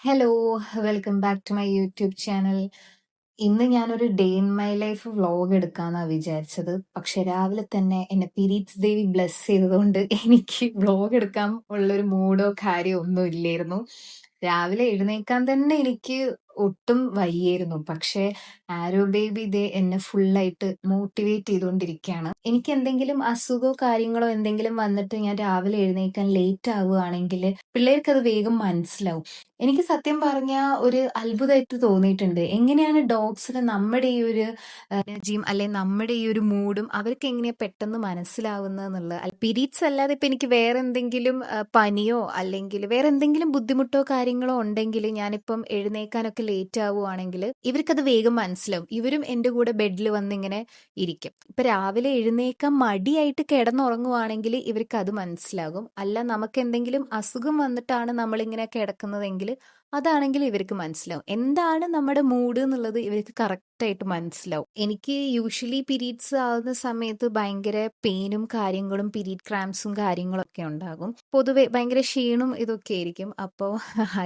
Hello, welcome back to my YouTube channel. ഇന്ന് ഞാനൊരു day in my life vlog എടുക്കാന്നാ വിചാരിച്ചത്. പക്ഷെ രാവിലെ തന്നെ എന്നെ പീരീഡ്സ് ദേവി ബ്ലെസ് ചെയ്തതുകൊണ്ട് എനിക്ക് വ്ലോഗ് എടുക്കാൻ ഉള്ളൊരു മൂഡോ കാര്യമോ ഒന്നും ഇല്ലായിരുന്നു. രാവിലെ എഴുന്നേക്കാൻ തന്നെ എനിക്ക് ഒട്ടും വയ്യായിരുന്നു. പക്ഷെ ആരോ ബേബി ഇതേ എന്നെ ഫുള്ളായിട്ട് മോട്ടിവേറ്റ് ചെയ്തുകൊണ്ടിരിക്കുകയാണ്. എനിക്ക് എന്തെങ്കിലും അസുഖമോ കാര്യങ്ങളോ എന്തെങ്കിലും വന്നിട്ട് ഞാൻ രാവിലെ എഴുന്നേക്കാൻ ലേറ്റ് ആവുകയാണെങ്കിൽ പിള്ളേർക്കത് വേഗം മനസ്സിലാവും. എനിക്ക് സത്യം പറഞ്ഞാ ഒരു അത്ഭുതമായിട്ട് തോന്നിയിട്ടുണ്ട്. എങ്ങനെയാണ് ഡോഗ്സിന് നമ്മുടെ ഈ ഒരു എനർജിയും അല്ലെങ്കിൽ നമ്മുടെ ഈ ഒരു മൂഡും അവർക്ക് എങ്ങനെയാ പെട്ടെന്ന് മനസ്സിലാവുന്നതെന്നുള്ളത്. പീരീഡ്സ് അല്ലാതെ ഇപ്പൊ എനിക്ക് വേറെ എന്തെങ്കിലും പനിയോ അല്ലെങ്കിൽ വേറെ എന്തെങ്കിലും ബുദ്ധിമുട്ടോ കാര്യങ്ങളോ ഉണ്ടെങ്കിൽ ഞാനിപ്പം എഴുന്നേക്കാനൊക്കെ ലേറ്റ് ആവുകയാണെങ്കിൽ ഇവർക്കത് വേഗം മനസ്സിലാവും. ഇവരും എൻ്റെ കൂടെ ബെഡിൽ വന്നിങ്ങനെ ഇരിക്കും. ഇപ്പൊ രാവിലെ എഴുന്നേക്കാൻ മടിയായിട്ട് കിടന്നുറങ്ങുവാണെങ്കിൽ ഇവർക്ക് അത് മനസ്സിലാകും. അല്ല നമുക്ക് എന്തെങ്കിലും അസുഖം വന്നിട്ടാണ് നമ്മളിങ്ങനെ കിടക്കുന്നതെങ്കിൽ അതാണെങ്കിൽ ഇവർക്ക് മനസ്സിലാവും. എന്താണ് നമ്മുടെ മൂഡ് എന്നുള്ളത് ഇവർക്ക് കറക്റ്റ് ആയിട്ട് മനസ്സിലാവും. എനിക്ക് യൂഷ്വലി പീരീഡ്സ് ആവുന്ന സമയത്ത് ഭയങ്കര പെയിനും കാര്യങ്ങളും പീരീഡ് ക്രാംസും കാര്യങ്ങളൊക്കെ ഉണ്ടാകും. പൊതുവെ ഭയങ്കര ക്ഷീണും ഇതൊക്കെ ആയിരിക്കും. അപ്പോൾ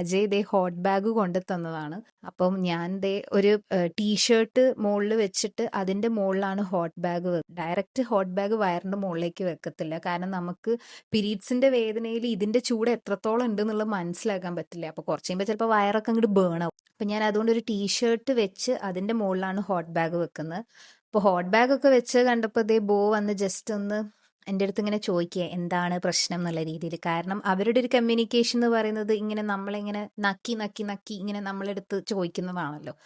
അജയ് ദേ ഹോട്ട് ബാഗ് കൊണ്ടു തന്നതാണ്. അപ്പം ഞാൻ ദേ ഒരു ടീഷർട്ട് മുകളിൽ വെച്ചിട്ട് അതിന്റെ മുകളിലാണ് hot bag. Direct hot bag വയറിന്റെ മുകളിലേക്ക് വെക്കത്തില്ല. കാരണം നമുക്ക് പീരീഡ്സിന്റെ വേദനയിൽ ഇതിന്റെ ചൂട് എത്രത്തോളം ഉണ്ട് എന്നുള്ളത് മനസ്സിലാക്കാൻ പറ്റില്ല. അപ്പൊ കുറച്ച് കഴിയുമ്പോൾ ചിലപ്പോൾ വയറൊക്കെ അങ്ങോട്ട് ബേൺ ആവും. അപ്പൊ ഞാൻ അതുകൊണ്ട് ഒരു ടീഷർട്ട് വെച്ച് അതിന്റെ മുകളിലാണ് ഹോട്ട് ബാഗ് വെക്കുന്നത്. അപ്പോൾ ഹോട്ട് ബാഗ് ഒക്കെ വെച്ച് കണ്ടപ്പോൾ ദേ ബോ വന്ന് ജസ്റ്റ് ഒന്ന് എൻ്റെ അടുത്ത് ഇങ്ങനെ ചോദിക്കുക എന്താണ് പ്രശ്നം എന്നുള്ള രീതിയിൽ. കാരണം അവരുടെ ഒരു കമ്മ്യൂണിക്കേഷൻ എന്ന് പറയുന്നത് ഇങ്ങനെ നമ്മളിങ്ങനെ നക്കി നക്കി നക്കി ഇങ്ങനെ നമ്മളെടുത്ത് ചോദിക്കുന്നതാണല്ലോ.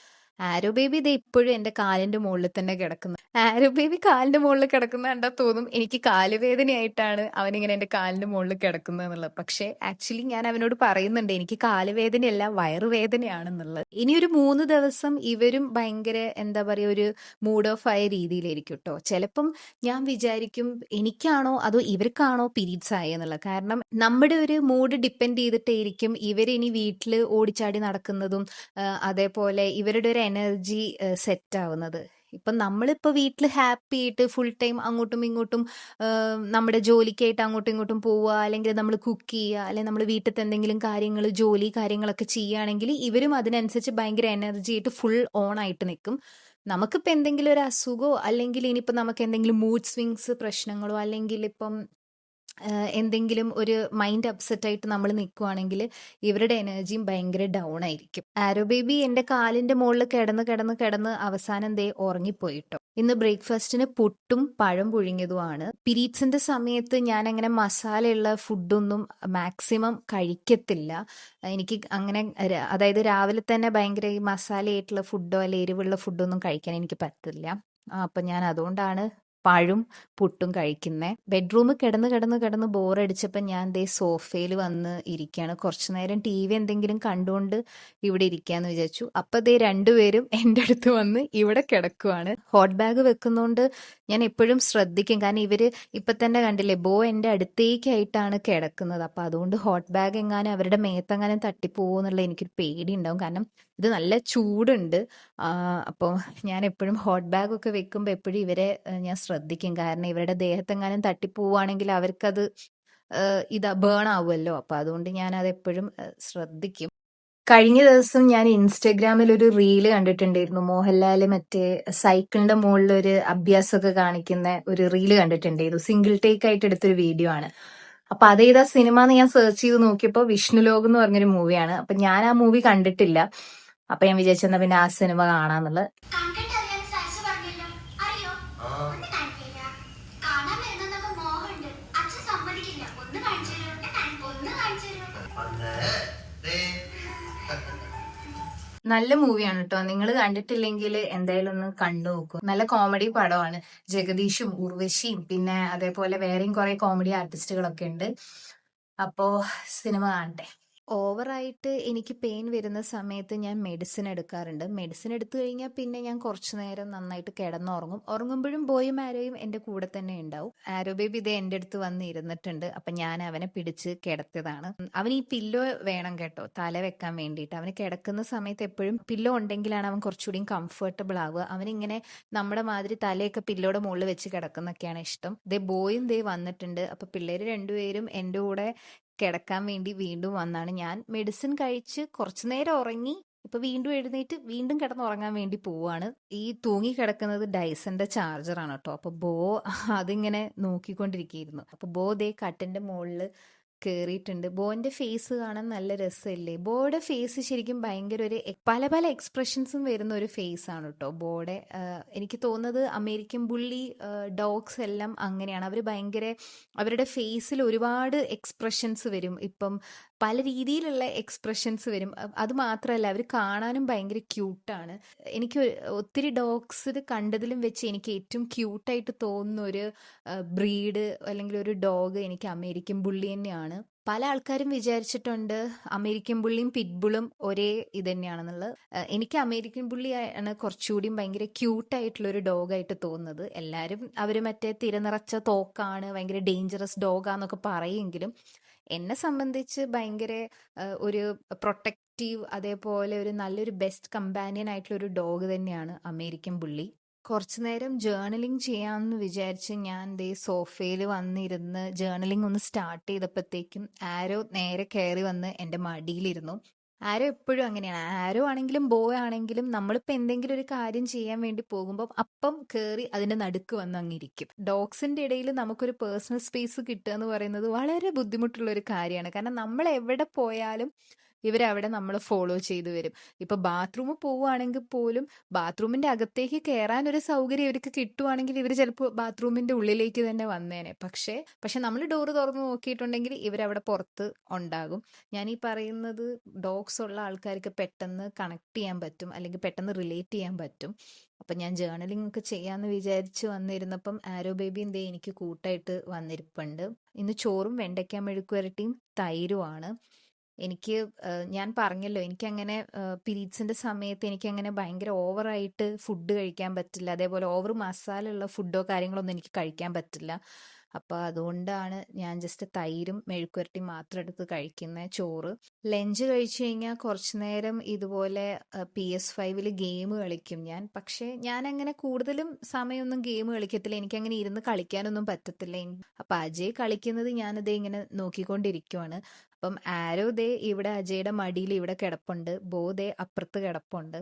ആരോ ബേബി ഇത് ഇപ്പോഴും എന്റെ കാലിന്റെ മുകളിൽ തന്നെ കിടക്കുന്നു. ആരോ ബേബി കാലിന്റെ മുകളിൽ കിടക്കുന്ന കണ്ടാൽ തോന്നും എനിക്ക് കാലുവേദനയായിട്ടാണ് അവനിങ്ങനെ എന്റെ കാലിന്റെ മുകളിൽ കിടക്കുന്നത് എന്നുള്ളത്. പക്ഷെ ആക്ച്വലി ഞാൻ അവനോട് പറയുന്നുണ്ട് എനിക്ക് കാലുവേദനയല്ല വയറുവേദനയാണെന്നുള്ളത്. ഇനി ഒരു 3 ദിവസം ഇവരും ഭയങ്കര എന്താ പറയാ ഒരു മൂഡ് ഓഫ് ആയ രീതിയിലായിരിക്കും കേട്ടോ. ചിലപ്പം ഞാൻ വിചാരിക്കും എനിക്കാണോ അതോ ഇവർക്കാണോ പീരീഡ്സ് ആയെന്നുള്ളത്. കാരണം നമ്മുടെ ഒരു മൂഡ് ഡിപ്പെൻഡ് ചെയ്തിട്ടായിരിക്കും ഇവരിനി വീട്ടിൽ ഓടിച്ചാടി നടക്കുന്നതും അതേപോലെ ഇവരുടെ ഒരു എനർജി സെറ്റ് ആവുന്നത്. ഇപ്പം നമ്മളിപ്പോൾ വീട്ടിൽ ഹാപ്പി ആയിട്ട് ഫുൾ ടൈം അങ്ങോട്ടും ഇങ്ങോട്ടും നമ്മുടെ ജോലിക്കായിട്ട് അങ്ങോട്ടും ഇങ്ങോട്ടും പോവുക, അല്ലെങ്കിൽ നമ്മൾ കുക്ക് ചെയ്യുക, അല്ലെങ്കിൽ നമ്മൾ വീട്ടിലത്തെ എന്തെങ്കിലും കാര്യങ്ങൾ ജോലി കാര്യങ്ങളൊക്കെ ചെയ്യുകയാണെങ്കിൽ ഇവരും അതിനനുസരിച്ച് ഭയങ്കര എനർജി ആയിട്ട് ഫുൾ ഓൺ ആയിട്ട് നിൽക്കും. നമുക്കിപ്പോൾ എന്തെങ്കിലും ഒരു അസുഖമോ അല്ലെങ്കിൽ ഇനിയിപ്പോൾ നമുക്ക് എന്തെങ്കിലും മൂഡ് സ്വിങ്സ് പ്രശ്നങ്ങളോ അല്ലെങ്കിൽ ഇപ്പം എന്തെങ്കിലും ഒരു മൈൻഡ് അപ്സെറ്റ് ആയിട്ട് നമ്മൾ നിൽക്കുവാണെങ്കിൽ ഇവരുടെ എനർജിയും ഭയങ്കര ഡൗൺ ആയിരിക്കും. ആരോ ബേബി എന്റെ കാലിന്റെ മുകളിൽ കിടന്ന് കിടന്ന് കിടന്ന് അവസാനം ദേ ഉറങ്ങിപ്പോയിട്ടോ. ഇന്ന് ബ്രേക്ക്ഫാസ്റ്റിന് പുട്ടും പഴം പുഴുങ്ങിയതുമാണ്. പീരീഡ്സിന്റെ സമയത്ത് ഞാൻ അങ്ങനെ മസാലയുള്ള ഫുഡൊന്നും മാക്സിമം കഴിക്കത്തില്ല. എനിക്ക് അങ്ങനെ അതായത് രാവിലെ തന്നെ ഭയങ്കര ഈ മസാലയായിട്ടുള്ള ഫുഡോ അല്ലെ എരിവുള്ള ഫുഡൊന്നും കഴിക്കാൻ എനിക്ക് പറ്റില്ല. അപ്പൊ ഞാൻ അതുകൊണ്ടാണ് പഴും പുട്ടും കഴിക്കുന്നേ. ബെഡ്റൂമിൽ കിടന്ന് കിടന്ന് കിടന്ന് ബോറടിച്ചപ്പോൾ ഞാൻ ദേ സോഫയിൽ വന്ന് ഇരിക്കുകയാണ്. കുറച്ചു നേരം ടി വി എന്തെങ്കിലും കണ്ടുകൊണ്ട് ഇവിടെ ഇരിക്കാന്ന് വിചാരിച്ചു. അപ്പൊ ദേ രണ്ടുപേരും എൻ്റെ അടുത്ത് വന്ന് ഇവിടെ കിടക്കുവാണ്. ഹോട്ട് ബാഗ് വെക്കുന്നോണ്ട് ഞാൻ എപ്പോഴും ശ്രദ്ധിക്കും. കാരണം ഇവര് ഇപ്പൊ തന്നെ കണ്ടില്ലേ ബോ എൻ്റെ അടുത്തേക്കായിട്ടാണ് കിടക്കുന്നത്. അപ്പൊ അതുകൊണ്ട് ഹോട്ട് ബാഗ് എങ്ങാനും അവരുടെ മേത്തെങ്ങാനും തട്ടിപ്പോകുന്നുള്ള എനിക്കൊരു പേടി ഉണ്ടാവും. കാരണം ഇത് നല്ല ചൂടുണ്ട്. അപ്പോൾ ഞാൻ എപ്പോഴും ഹോട്ട് ബാഗ് ഒക്കെ വെക്കുമ്പോൾ എപ്പോഴും ഇവരെ ഞാൻ ശ്രദ്ധിക്കും. കാരണം ഇവരുടെ ദേഹത്തെങ്ങാനും തട്ടിപ്പോവുകയാണെങ്കിൽ അവർക്കത് ഇതാ ബേൺ ആവുമല്ലോ. അപ്പൊ അതുകൊണ്ട് ഞാൻ അത് എപ്പോഴും ശ്രദ്ധിക്കും. കഴിഞ്ഞ ദിവസം ഞാൻ ഇൻസ്റ്റഗ്രാമിൽ ഒരു റീല് കണ്ടിട്ടുണ്ടായിരുന്നു. മോഹൻലാല് മറ്റേ സൈക്കിളിന്റെ മുകളിൽ ഒരു അഭ്യാസമൊക്കെ കാണിക്കുന്ന ഒരു റീല് കണ്ടിട്ടുണ്ടായിരുന്നു. സിംഗിൾ ടേക്ക് ആയിട്ട് എടുത്തൊരു വീഡിയോ ആണ്. അപ്പൊ അതേതാ സിനിമ എന്ന് ഞാൻ സെർച്ച് ചെയ്ത് നോക്കിയപ്പോൾ വിഷ്ണുലോക് എന്ന് പറഞ്ഞൊരു മൂവിയാണ്. അപ്പൊ ഞാൻ ആ മൂവി കണ്ടിട്ടില്ല. അപ്പൊ ഞാൻ വിചാരിച്ചെന്നാ പിന്നെ ആ സിനിമ കാണാന്നുള്ളത്. കണ്ടിട്ടറിയാൻ സാക്സ് പറഞ്ഞല്ലോ. അറിയോ? ഒന്ന് കാണിച്ചു തരാ. കാണാൻ വരുന്നെന്നൊക്കെ മോഹമുണ്ട്. അച്ഛൻ സമ്മതിക്കില്ല. ഒന്ന് കാണിച്ചു തരോ? ഒന്ന് കാണിച്ചു തരോ? നല്ല മൂവിയാണ് കേട്ടോ. നിങ്ങൾ കണ്ടിട്ടില്ലെങ്കിൽ എന്തായാലും ഒന്ന് കണ്ടു നോക്കൂ. നല്ല കോമഡി പടമാണ്. ജഗദീഷും ഉർവശിയും പിന്നെ അതേപോലെ വേറെയും കുറെ കോമഡി ആർട്ടിസ്റ്റുകളൊക്കെ ഉണ്ട്. അപ്പോ സിനിമ കാണട്ടെ. ഓവറായിട്ട് എനിക്ക് പെയിൻ വരുന്ന സമയത്ത് ഞാൻ മെഡിസിൻ എടുക്കാറുണ്ട്. മെഡിസിൻ എടുത്തു കഴിഞ്ഞാൽ പിന്നെ ഞാൻ കുറച്ചു നേരം നന്നായിട്ട് കിടന്നുറങ്ങും. ഉറങ്ങുമ്പോഴും ബോയും ആരോയും എൻ്റെ കൂടെ തന്നെ ഉണ്ടാവും. ആരോ ബേബി ഇതേ എൻ്റെ അടുത്ത് വന്ന് ഇരുന്നിട്ടുണ്ട്. അപ്പൊ ഞാൻ അവനെ പിടിച്ച് കിടത്തിയതാണ്. അവൻ ഈ പില്ലോ വേണം കേട്ടോ തല വെക്കാൻ വേണ്ടിയിട്ട്. അവന് കിടക്കുന്ന സമയത്ത് എപ്പോഴും പില്ലോ ഉണ്ടെങ്കിലാണ് അവൻ കുറച്ചുകൂടി കംഫർട്ടബിൾ ആവുക. അവനിങ്ങനെ നമ്മുടെ മാതിരി തലയൊക്കെ പില്ലോടെ മുകളിൽ വെച്ച് കിടക്കുന്നൊക്കെയാണ് ഇഷ്ടം. ദേ ബോയും ദേ വന്നിട്ടുണ്ട്. അപ്പൊ പിള്ളേര് രണ്ടുപേരും എൻ്റെ കൂടെ കിടക്കാൻ വേണ്ടി വീണ്ടും വന്നാണ്. ഞാൻ മെഡിസിൻ കഴിച്ച് കുറച്ചു നേരം ഉറങ്ങി. ഇപ്പൊ വീണ്ടും എഴുന്നേറ്റ് വീണ്ടും കിടന്നുറങ്ങാൻ വേണ്ടി പോവാണ്. ഈ തൂങ്ങി കിടക്കുന്നത് ഡൈസന്റെ ചാർജറാണ് കേട്ടോ. അപ്പൊ ബോ അതിങ്ങനെ നോക്കിക്കൊണ്ടിരിക്കുകയായിരുന്നു. അപ്പൊ ബോ ദേ കട്ടിന്റെ മുകളില് കേറിയിട്ടുണ്ട്. ബോന്റെ ഫേസ് കാണാൻ നല്ല രസമില്ലേ? ബോയുടെ ഫേസ് ശരിക്കും ഭയങ്കര ഒരു പല പല എക്സ്പ്രഷൻസും വരുന്ന ഒരു ഫേസ് ആണ് കേട്ടോ ബോയുടെ. എനിക്ക് തോന്നുന്നത് അമേരിക്കൻ ബുള്ളി ഡോഗ്സ് എല്ലാം അങ്ങനെയാണ്. അവർ ഭയങ്കര അവരുടെ ഫേസിൽ ഒരുപാട് എക്സ്പ്രഷൻസ് വരും. ഇപ്പം പല രീതിയിലുള്ള എക്സ്പ്രഷൻസ് വരും. അത് മാത്രമല്ല അവർ കാണാനും ഭയങ്കര ക്യൂട്ടാണ്. എനിക്ക് ഒത്തിരി ഡോഗ്സ് കണ്ടതിലും വെച്ച് എനിക്ക് ഏറ്റവും ക്യൂട്ടായിട്ട് തോന്നുന്ന ഒരു ബ്രീഡ് അല്ലെങ്കിൽ ഒരു ഡോഗ് എനിക്ക് അമേരിക്കൻ ബുള്ളി തന്നെയാണ്. പല ആൾക്കാരും വിചാരിച്ചിട്ടുണ്ട് അമേരിക്കൻ ബുള്ളിയും പിറ്റ്ബുളും ഒരേ ഇത് തന്നെയാണെന്നുള്ളത്. എനിക്ക് അമേരിക്കൻ ബുള്ളി ആണ് കുറച്ചുകൂടി ഭയങ്കര ക്യൂട്ടായിട്ടുള്ള ഒരു ഡോഗായിട്ട് തോന്നുന്നത്. എല്ലാവരും അവർ മറ്റേ തിരനിറച്ച തോക്കാണ്, ഭയങ്കര ഡേഞ്ചറസ് ഡോഗാന്നൊക്കെ പറയുമെങ്കിലും എന്നെ സംബന്ധിച്ച് ഭയങ്കര ഒരു പ്രൊട്ടക്റ്റീവ്, അതേപോലെ ഒരു നല്ലൊരു ബെസ്റ്റ് കമ്പാനിയൻ ആയിട്ടുള്ള ഒരു ഡോഗ് തന്നെയാണ് അമേരിക്കൻ ബുള്ളി. കുറച്ചു നേരം ജേർണലിംഗ് ചെയ്യാമെന്ന് വിചാരിച്ച് ഞാൻ ദേ സോഫയിൽ വന്നിരുന്ന് ജേർണലിംഗ് ഒന്ന് സ്റ്റാർട്ട് ചെയ്തപ്പോഴത്തേക്കും ആരോ നേരെ കയറി വന്ന് എൻ്റെ മടിയിലിരുന്നു. ആരോ എപ്പോഴും അങ്ങനെയാണ്. ആരോ ആണെങ്കിലും ബോയ് ആണെങ്കിലും നമ്മളിപ്പോൾ എന്തെങ്കിലും ഒരു കാര്യം ചെയ്യാൻ വേണ്ടി പോകുമ്പോൾ അപ്പം കയറി അതിൻ്റെ നടുക്ക് വന്ന് അങ്ങിരിക്കും. ഡോഗ്സിൻ്റെ ഇടയിൽ നമുക്കൊരു പേഴ്സണൽ സ്പേസ് കിട്ടുക എന്ന് പറയുന്നത് വളരെ ബുദ്ധിമുട്ടുള്ള ഒരു കാര്യമാണ്. കാരണം നമ്മൾ എവിടെ പോയാലും ഇവരവിടെ നമ്മളെ ഫോളോ ചെയ്ത് വരും. ഇപ്പൊ ബാത്റൂമിൽ പോവുകയാണെങ്കിൽ പോലും ബാത്റൂമിന്റെ അകത്തേക്ക് കയറാൻ ഒരു സൗകര്യം ഇവർക്ക് കിട്ടുവാണെങ്കിൽ ഇവർ ചിലപ്പോൾ ബാത്റൂമിന്റെ ഉള്ളിലേക്ക് തന്നെ വന്നേനെ. പക്ഷെ നമ്മൾ ഡോറ് തുറന്ന് നോക്കിയിട്ടുണ്ടെങ്കിൽ ഇവരവിടെ പുറത്ത് ഉണ്ടാകും. ഞാൻ ഈ പറയുന്നത് ഡോഗ്സ് ഉള്ള ആൾക്കാർക്ക് പെട്ടെന്ന് കണക്ട് ചെയ്യാൻ പറ്റും, അല്ലെങ്കിൽ പെട്ടെന്ന് റിലേറ്റ് ചെയ്യാൻ പറ്റും. അപ്പം ഞാൻ ജേർണലിംഗ് ഒക്കെ ചെയ്യാമെന്ന് വിചാരിച്ച് വന്നിരുന്നപ്പം ആരോ ബേബി എന്തേ എനിക്ക് കൂട്ടായിട്ട് വന്നിരിപ്പുണ്ട്. ഇന്ന് ചോറും വെണ്ടയ്ക്ക മെഴുക്കുവരട്ടിയും തൈരുമാണ്. എനിക്ക് ഞാൻ പറഞ്ഞല്ലോ എനിക്കങ്ങനെ പീരീഡ്സിന്റെ സമയത്ത് എനിക്കങ്ങനെ ഭയങ്കര ഓവറായിട്ട് ഫുഡ് കഴിക്കാൻ പറ്റില്ല. അതേപോലെ ഓവർ മസാല ഉള്ള ഫുഡോ കാര്യങ്ങളൊന്നും എനിക്ക് കഴിക്കാൻ പറ്റില്ല. അപ്പോൾ അതുകൊണ്ടാണ് ഞാൻ ജസ്റ്റ് തൈരും മെഴുക്കുവരട്ടിയും മാത്രം എടുത്ത് കഴിക്കുന്നത്. ചോറ് ലഞ്ച് കഴിച്ചു കഴിഞ്ഞാൽ കുറച്ച് നേരം ഇതുപോലെ PS5 ഗെയിം കളിക്കും ഞാൻ. പക്ഷേ ഞാൻ അങ്ങനെ കൂടുതലും സമയമൊന്നും ഗെയിം കളിക്കത്തില്ല. എനിക്കങ്ങനെ ഇരുന്ന് കളിക്കാനൊന്നും പറ്റത്തില്ല. അപ്പം അജയ് കളിക്കുന്നത് ഞാനിതേ ഇങ്ങനെ നോക്കിക്കൊണ്ടിരിക്കുവാണ്. അപ്പം ആരോ ദേ ഇവിടെ അജയുടെ മടിയിൽ ഇവിടെ കിടപ്പുണ്ട്, ബോ ദേ അപ്പുറത്ത് കിടപ്പുണ്ട്.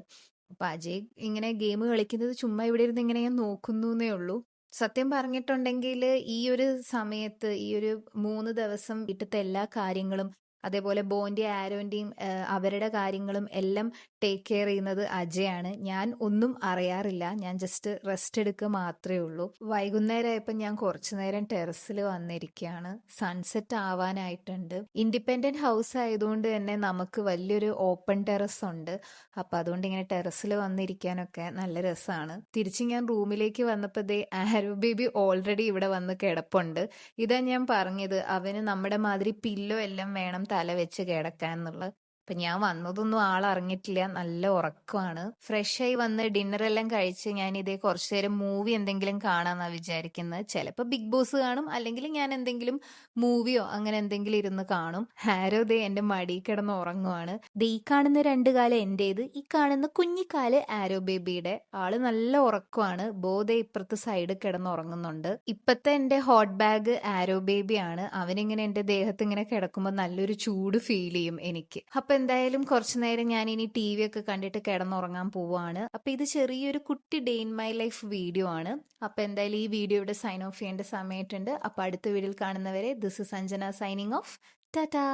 അപ്പൊ അജയ് ഇങ്ങനെ ഗെയിം കളിക്കുന്നത് ചുമ്മാ ഇവിടെ ഇരുന്ന് ഇങ്ങനെ ഞാൻ നോക്കുന്നേ ഉള്ളൂ. സത്യം പറഞ്ഞിട്ടുണ്ടെങ്കിൽ ഈ ഒരു സമയത്ത് ഈ ഒരു 3 ദിവസം വീട്ടിലത്തെ എല്ലാ കാര്യങ്ങളും അതേപോലെ ബോന്റെയും ആരോന്റെയും അവരുടെ കാര്യങ്ങളും എല്ലാം ടേക്ക് കെയർ ചെയ്യുന്നത് അജയാണ്. ഞാൻ ഒന്നും അറിയാറില്ല. ഞാൻ ജസ്റ്റ് റെസ്റ്റ് എടുക്കുക മാത്രമേ ഉള്ളൂ. വൈകുന്നേരമായപ്പോൾ ഞാൻ കുറച്ചു നേരം ടെറസിൽ വന്നിരിക്കുകയാണ്. സൺസെറ്റ് ആവാനായിട്ടുണ്ട്. ഇൻഡിപെൻഡന്റ് ഹൗസ് ആയതുകൊണ്ട് തന്നെ നമുക്ക് വലിയൊരു ഓപ്പൺ ടെറസ് ഉണ്ട്. അപ്പം അതുകൊണ്ട് ഇങ്ങനെ ടെറസിൽ വന്നിരിക്കാനൊക്കെ നല്ല രസമാണ്. തിരിച്ച് ഞാൻ റൂമിലേക്ക് വന്നപ്പോൾ ദേ ആരോ ബേബി ഓൾറെഡി ഇവിടെ വന്ന് കിടപ്പുണ്ട്. ഇതാ ഞാൻ പറഞ്ഞത് അവന് നമ്മുടെ മാതിരി പില്ലോ എല്ലാം വേണം തല വെച്ച് കിടക്കാൻ എന്നുള്ളത്. അപ്പൊ ഞാൻ വന്നതൊന്നും ആളറിഞ്ഞിട്ടില്ല. നല്ല ഉറക്കമാണ്. ഫ്രഷ് ആയി വന്ന് ഡിന്നറെല്ലാം കഴിച്ച് ഞാൻ ഇതേ കുറച്ചു നേരം മൂവി എന്തെങ്കിലും കാണാന്നാ വിചാരിക്കുന്നത്. ചിലപ്പോൾ ബിഗ് ബോസ് കാണും, അല്ലെങ്കിൽ ഞാൻ എന്തെങ്കിലും മൂവിയോ അങ്ങനെ എന്തെങ്കിലും ഇരുന്ന് കാണും. ഹാരോ ദേ എന്റെ മടി കിടന്ന് ഉറങ്ങുവാണ്. ദേ ഈ കാണുന്ന 2 കാല് എന്റേത്, ഈ കാണുന്ന കുഞ്ഞിക്കാല് ആരോ ബേബിയുടെ. ആള് നല്ല ഉറക്കമാണ്. ബോധ ഇപ്പുറത്ത് സൈഡ് കിടന്ന് ഉറങ്ങുന്നുണ്ട്. ഇപ്പത്തെ എന്റെ ഹോട്ട് ബാഗ് ആരോ ബേബിയാണ്. അവനിങ്ങനെ എന്റെ ദേഹത്ത് ഇങ്ങനെ കിടക്കുമ്പോൾ നല്ലൊരു ചൂട് ഫീൽ ചെയ്യും എനിക്ക്. അപ്പൊ എന്തായാലും കുറച്ചു നേരം ഞാൻ ഇനി TV ഒക്കെ കണ്ടിട്ട് കിടന്നുറങ്ങാൻ പോവാണ്. അപ്പൊ ഇത് ചെറിയൊരു കുട്ടി day in my life video ആണ്. അപ്പൊ എന്തായാലും ഈ വീഡിയോയുടെ സൈൻ ഓഫ് ചെയ്യേണ്ട സമയമായിട്ടുണ്ട്. അപ്പൊ അടുത്ത വീഡിയോയിൽ കാണുന്നവരെ this is Anjana signing off. Tata.